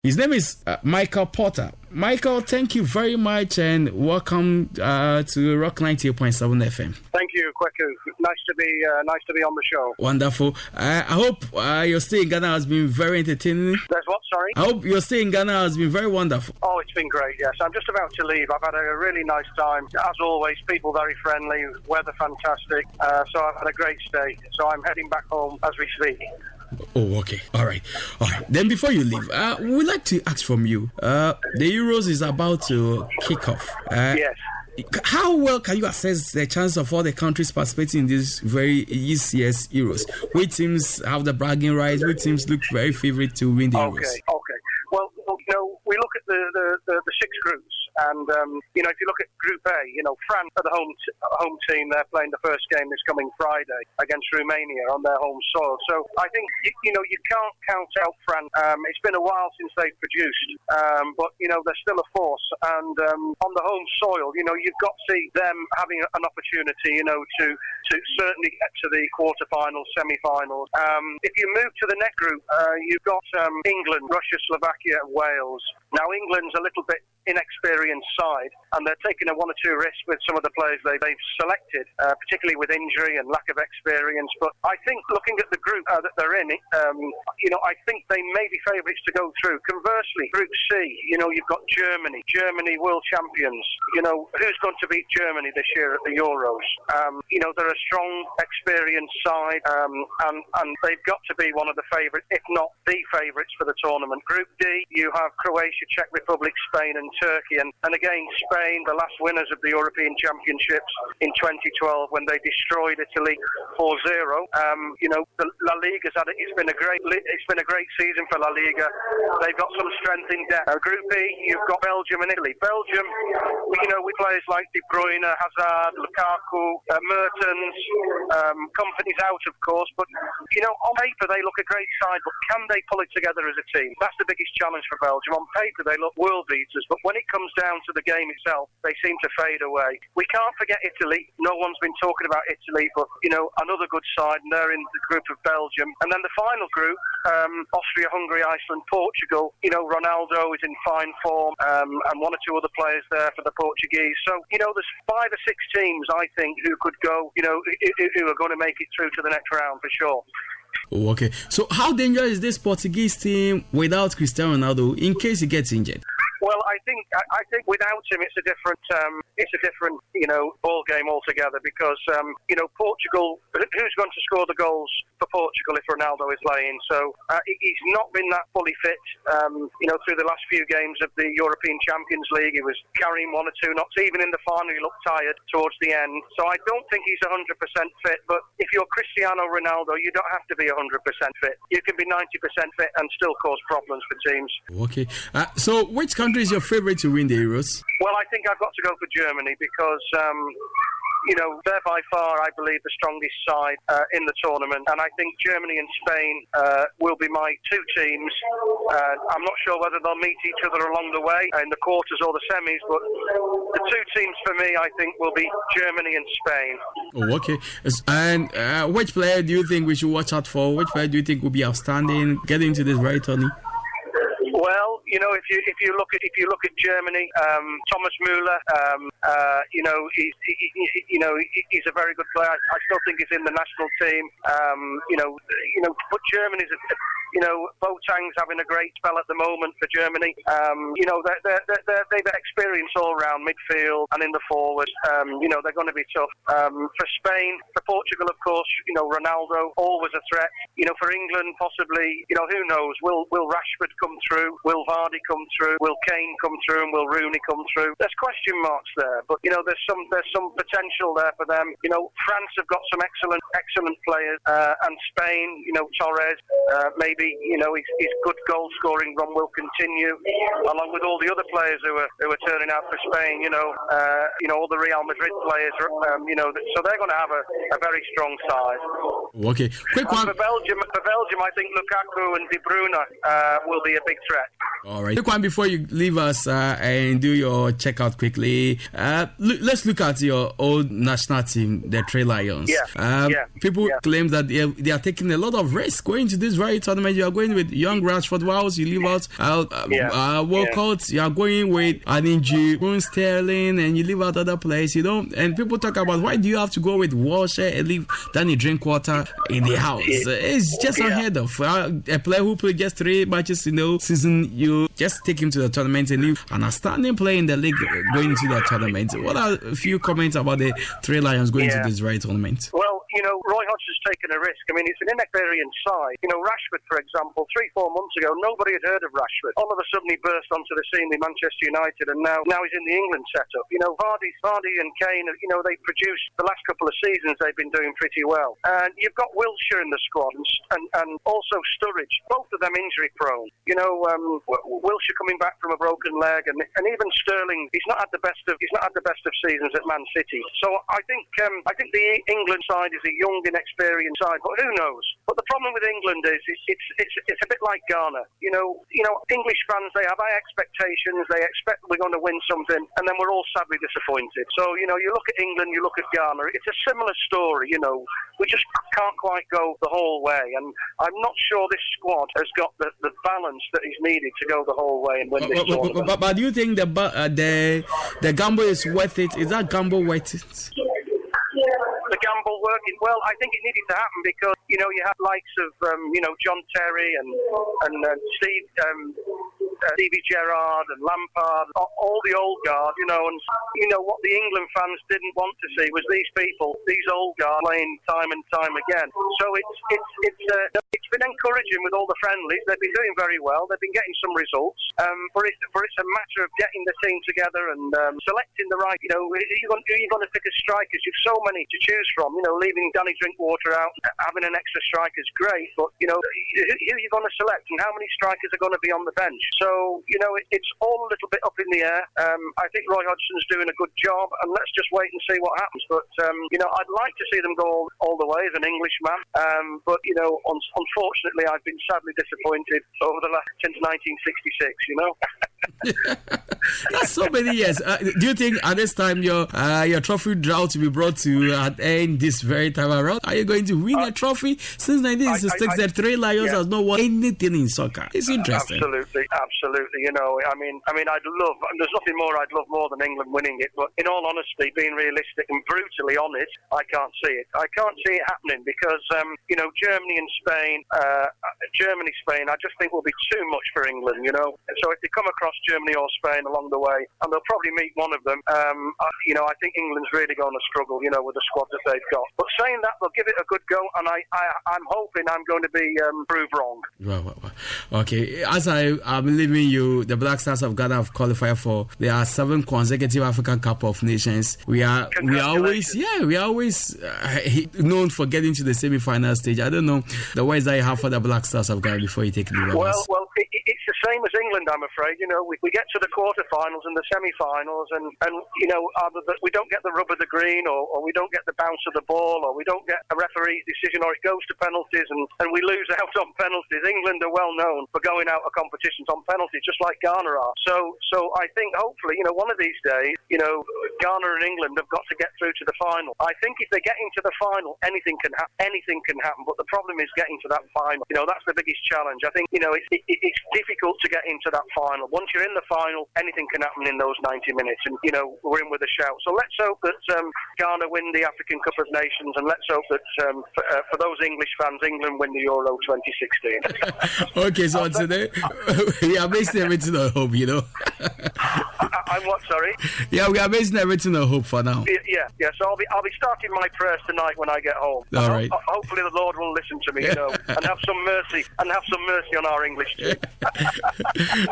His name is Michael Porter. Michael, thank you very much and welcome to Rock 98.7 FM. Thank you, Kweku. Nice to be on the show. Wonderful. I hope your stay in Ghana has been very entertaining. There's what, sorry? I hope your stay in Ghana has been very wonderful. Oh, it's been great, yes. I'm just about to leave. I've had a really nice time. As always, people very friendly, weather fantastic. So I've had a great stay. So I'm heading back home as we speak. Oh, okay. All right. Then before you leave, we'd like to ask from you. The Euros is about to kick off. Yes. How well can you assess the chance of all the countries participating in this year's Euros? Which teams have the bragging rights? Which teams look very favourite to win the Euros? Okay. Well, we look at the six groups, and if you look at Group A, France are the home team. They're playing the first game this coming Friday against Romania on their home soil. So I think you can't count out France. It's been a while since they've produced, but they're still a force. And on the home soil, you've got to see them having an opportunity, to certainly get to the quarterfinals, semi-finals. If you move to the next group, you've got England, Russia, Slovakia, and Wales. Now England's a little bit inexperienced side, and they're taking one or two risks with some of the players they've selected, particularly with injury and lack of experience. But I think looking at the group that they're in, I think they may be favourites to go through. Conversely, Group C, you've got Germany, world champions. Who's going to beat Germany this year at the Euros? They're a strong, experienced side, and they've got to be one of the favourites, if not the favourites for the tournament. Group D, you have Croatia, Czech Republic, Spain and Turkey, and again Spain, the last winners of the European Championships in 2012 when they destroyed Italy 4-0. The La Liga's had it's been a great season for La Liga. They've got some strength in depth. Group B, you've got Belgium and Italy. Belgium, with players like De Bruyne, Hazard, Lukaku, Mertens, Company's out of course, but on paper they look a great side, but can they pull it together as a team? That's the biggest challenge for Belgium. On paper they look world beaters, but when it comes down to the game itself, they seem to fade away. We can't forget Italy. No one's been talking about Italy, but another good side, and they're in the group of Belgium. And then the final group, Austria, Hungary, Iceland, Portugal. Ronaldo is in fine form, and one or two other players there for the Portuguese. So there's 5 or 6 teams I think who could go, who are going to make it through to the next round for sure. Oh, okay. So how dangerous is this Portuguese team without Cristiano Ronaldo in case he gets injured? Well, I think without him, it's a different ball game altogether. Because Portugal, who's going to score the goals for Portugal if Ronaldo is playing? So he's not been that fully fit. Through the last few games of the European Champions League, he was carrying 1 or 2 knocks. Even in the final, he looked tired towards the end. So I don't think he's 100% fit. But if you're Cristiano Ronaldo, you don't have to be 100% fit. You can be 90% fit and still cause problems for teams. Okay. So which country is your favourite to win the Euros? Well, I think I've got to go for Germany because they're by far, I believe, the strongest side in the tournament. And I think Germany and Spain will be my 2 teams. I'm not sure whether they'll meet each other along the way in the quarters or the semis, but the 2 teams for me, I think, will be Germany and Spain. Oh, okay. And which player do you think we should watch out for? Which player do you think will be outstanding getting into this very tourney? Well, if you look at Germany, Thomas Müller, he's a very good player. I still think he's in the national team. But Germany's Boateng's having a great spell at the moment for Germany. They've experienced all round midfield and in the forward. They're going to be tough. For Spain, for Portugal, of course, Ronaldo always a threat. For England, possibly, who knows? Will Rashford come through? Will Vardy come through? Will Kane come through? And will Rooney come through? There's question marks there, but there's some potential there for them. France have got some excellent players, and Spain, Torres, maybe his good goal scoring run will continue, along with all the other players who are turning out for Spain. All the Real Madrid players, so they're going to have a very strong side. Okay, quick one for Belgium. I think Lukaku and De Bruyne will be a big threat. All right. Quick one before you leave us and do your checkout quickly. Let's look at your old national team, the Three Lions. People claim that they are taking a lot of risk going to this very tournament. You are going with young Rashford Wiles, you leave out Walcott, you are going with Aninji, Bruce Sterling, and you leave out other players. You don't. And people talk about why do you have to go with Walsher and leave Danny Drinkwater in the house? It's just unheard of. A player who played just 3 matches in the season, you just take him to the tournament and leave an outstanding player in the league going to the tournament. What are a few comments about the Three Lions going to this very tournament? Well, Roy Hodgson's taken a risk. I mean, it's an inexperienced side. Rashford, for example, 3-4 months ago, nobody had heard of Rashford. All of a sudden, he burst onto the scene with Manchester United, and now he's in the England setup. Vardy and Kane, they produced the last couple of seasons. They've been doing pretty well. And you've got Wilshere in the squad, and also Sturridge, both of them injury prone. Wilshere coming back from a broken leg, and even Sterling, he's not had the best of seasons at Man City. So I think the England side is a young, inexperienced side, but who knows? But the problem with England is it's a bit like Ghana. English fans, they have high expectations. They expect we're going to win something, and then we're all sadly disappointed. So you look at England, you look at Ghana. It's a similar story. We just can't quite go the whole way, and I'm not sure this squad has got the balance that is needed to go the whole way and win this tournament. But do you think the gamble is worth it? Is that gamble worth it? The gamble working? Well, I think it needed to happen because you have likes of John Terry and Stevie Gerrard and Lampard, all the old guard, and what the England fans didn't want to see was these old guard playing time and time again. So it's been encouraging with all the friendlies. They've been doing very well. They've been getting some results. But it's a matter of getting the team together and selecting the right. Who are you going to pick as strikers? You've so many to choose from. Leaving Danny Drinkwater out, having an extra striker is great, but who are you going to select and how many strikers are going to be on the bench? So it's all a little bit up in the air. I think Roy Hodgson's doing a good job, and let's just wait and see what happens. But I'd like to see them go all the way as an Englishman. But unfortunately, I've been sadly disappointed over the last since 1966. That's so many years. Do you think at this time your trophy drought will be brought to an end this very time around? Are you going to win a trophy? Since 1966, the Three Lions has not won anything in soccer. It's interesting. Absolutely. There's nothing more I'd love more than England winning it. But in all honesty, being realistic and brutally honest, I can't see it. I can't see it happening because Germany and Spain, Spain, I just think will be too much for England. So if they come across Germany or Spain along the way, and they'll probably meet one of them, I think England's really going to struggle, with the squad that they've got. But saying that, they'll give it a good go, and I'm hoping I'm going to be proved wrong. Well. Okay, as I'm leaving you, the Black Stars of Ghana have qualified for their 7th consecutive African Cup of Nations. We are always known for getting to the semi-final stage. I don't know the words that you have for the Black Stars of Ghana before you take the Well, it's the same as England, I'm afraid. We get to the quarterfinals and the semi-finals, and either we don't get the rub of the green, or we don't get the bounce of the ball, or we don't get a referee's decision, or it goes to penalties, and we lose out on penalties. England are well known for going out of competitions on penalties, just like Ghana are. So I think hopefully, one of these days, Ghana and England have got to get through to the final. I think if they get into the final, anything can happen. But the problem is getting to that final. That's the biggest challenge. I think it's difficult to get into that final. Once you're in the final, anything can happen in those 90 minutes, and we're in with a shout. So let's hope that Ghana win the African Cup of Nations, and let's hope that for those English fans, England win the Euro 2016. Okay, so today we are basing everything on hope. I'm what? Sorry. Yeah, we are basing everything on hope for now. Yeah. So I'll be starting my prayers tonight when I get home. All right. Hopefully the Lord will listen to me, and have some mercy on our English team.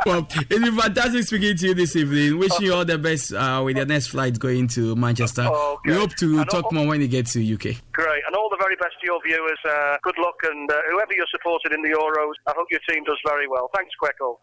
Well, it's been fantastic speaking to you this evening. Wishing you all the best with your next flight going to Manchester. Okay. We hope to talk more when you get to UK. Great, and all the very best to your viewers. Good luck, and whoever you're supported in the Euros, I hope your team does very well. Thanks, Kweku.